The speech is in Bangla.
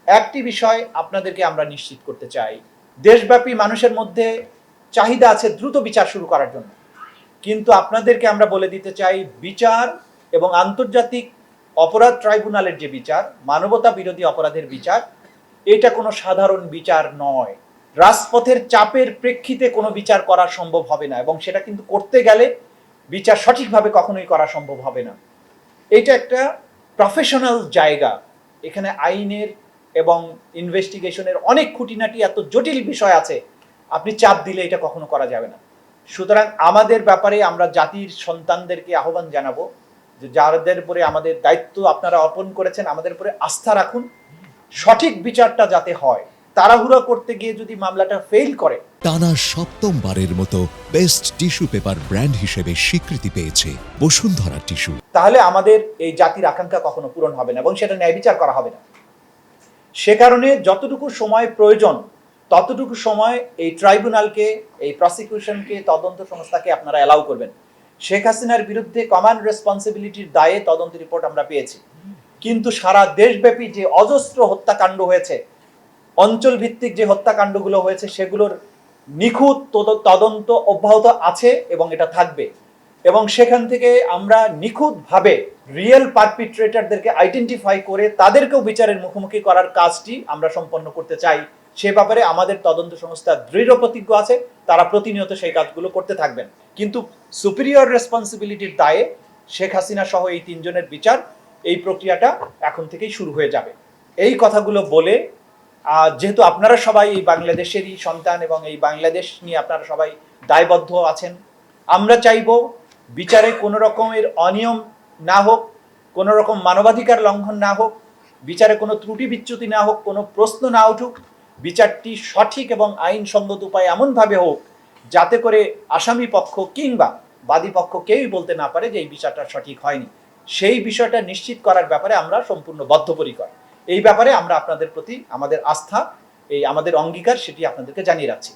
একটি বিষয় আপনাদেরকে আমরা নিশ্চিত করতে চাই, দেশব্যাপী মানুষের মধ্যে চাহিদা আছে দ্রুত বিচার শুরু করার জন্য, কিন্তু আপনাদেরকে আমরা বলে দিতে চাই বিচার এবং আন্তর্জাতিক অপরাধ ট্রাইব্যুনালের যে বিচার, মানবতা বিরোধী অপরাধের বিচার, এটা কোনো সাধারণ বিচার নয়। রাজপথের চাপের প্রেক্ষিতে কোনো বিচার করা সম্ভব হবে না, এবং সেটা কিন্তু করতে গেলে বিচার সঠিকভাবে কখনোই করা সম্ভব হবে না। এটা একটা প্রফেশনাল জায়গা, এখানে আইনের এবং ইনভেস্টিগেশনের অনেক খুঁটিনাটি এত জটিল বিষয় আছে, আপনি চাপ দিলে এটা কখনো করা যাবে না। সুতরাং আমাদের ব্যাপারে আমরা জাতির সন্তানদেরকে আহ্বান জানাবো যে যাদের উপরে আমাদের দায়িত্ব আপনারা অর্পণ করেছেন, আমাদের উপরে আস্থা রাখুন, সঠিক বিচারটা যাতে হয়। তাড়াহুড়া করতে গিয়ে যদি মামলাটা ফেল করে, টানা সপ্তমবারের মতো বেস্ট টিস্যু পেপার ব্র্যান্ড হিসেবে স্বীকৃতি পেয়েছে বসুন্ধরা টিস্যু, তাহলে আমাদের এই জাতির আকাঙ্ক্ষা কখনো পূরণ হবে না এবং সেটা ন্যায় বিচার করা হবে না। সে কারণে যতটুকু সময় প্রয়োজন ততটুকু সময় এই ট্রাইব্যুনালকে, এই প্রসিকিউশনকে, তদন্ত সংস্থাকে আপনারা অ্যালাউ করবেন। শেখ হাসিনার বিরুদ্ধে কমান্ড রেসপন্সিবিলিটির দায়ে তদন্ত রিপোর্ট আমরা পেয়েছি, কিন্তু সারা দেশব্যাপী যে অজস্র হত্যাকাণ্ড হয়েছে, অঞ্চল ভিত্তিক যে হত্যাকাণ্ডগুলো হয়েছে, সেগুলোর নিখুঁত তদন্ত অব্যাহত আছে এবং এটা থাকবে, এবং সেখান থেকে আমরা নিখুঁতভাবে রিয়েল পারপিট্রেটরদেরকে আইডেন্টিফাই করে তাদেরকেও বিচারের মুখোমুখি করার কাজটি আমরা সম্পন্ন করতে চাই। সে ব্যাপারে আমাদের তদন্ত সংস্থা দৃঢ় প্রতিজ্ঞ আছে, তারা প্রতিনিয়ত সেই কাজগুলো করতে থাকবেন। কিন্তু সুপিরিয়র রেসপন্সিবিলিটির দায়ে শেখ হাসিনা সহ এই তিনজনের বিচার, এই প্রক্রিয়াটা এখন থেকেই শুরু হয়ে যাবে। এই কথাগুলো বলে, যেহেতু আপনারা সবাই এই বাংলাদেশেরই সন্তান এবং এই বাংলাদেশ নিয়ে আপনারা সবাই দায়বদ্ধ আছেন, আমরা চাইব বিচারে কোনো রকমের অনিয়ম না হোক, কোনো রকম মানবাধিকার লঙ্ঘন না হোক, বিচারে কোনো ত্রুটি বিচ্যুতি না হোক, কোনো প্রশ্ন না উঠুক। বিচারটি সঠিক এবং আইনসঙ্গত উপায়ে এমনভাবে হোক যাতে করে আসামি পক্ষ কিংবা বাদী পক্ষ কেউই বলতে না পারে যে এই বিচারটা সঠিক হয়নি। সেই বিষয়টা নিশ্চিত করার ব্যাপারে আমরা সম্পূর্ণ বদ্ধপরিকর। এই ব্যাপারে আমরা আপনাদের প্রতি আমাদের আস্থা, এই আমাদের অঙ্গীকার, সেটি আপনাদেরকে জানিয়ে রাখছি।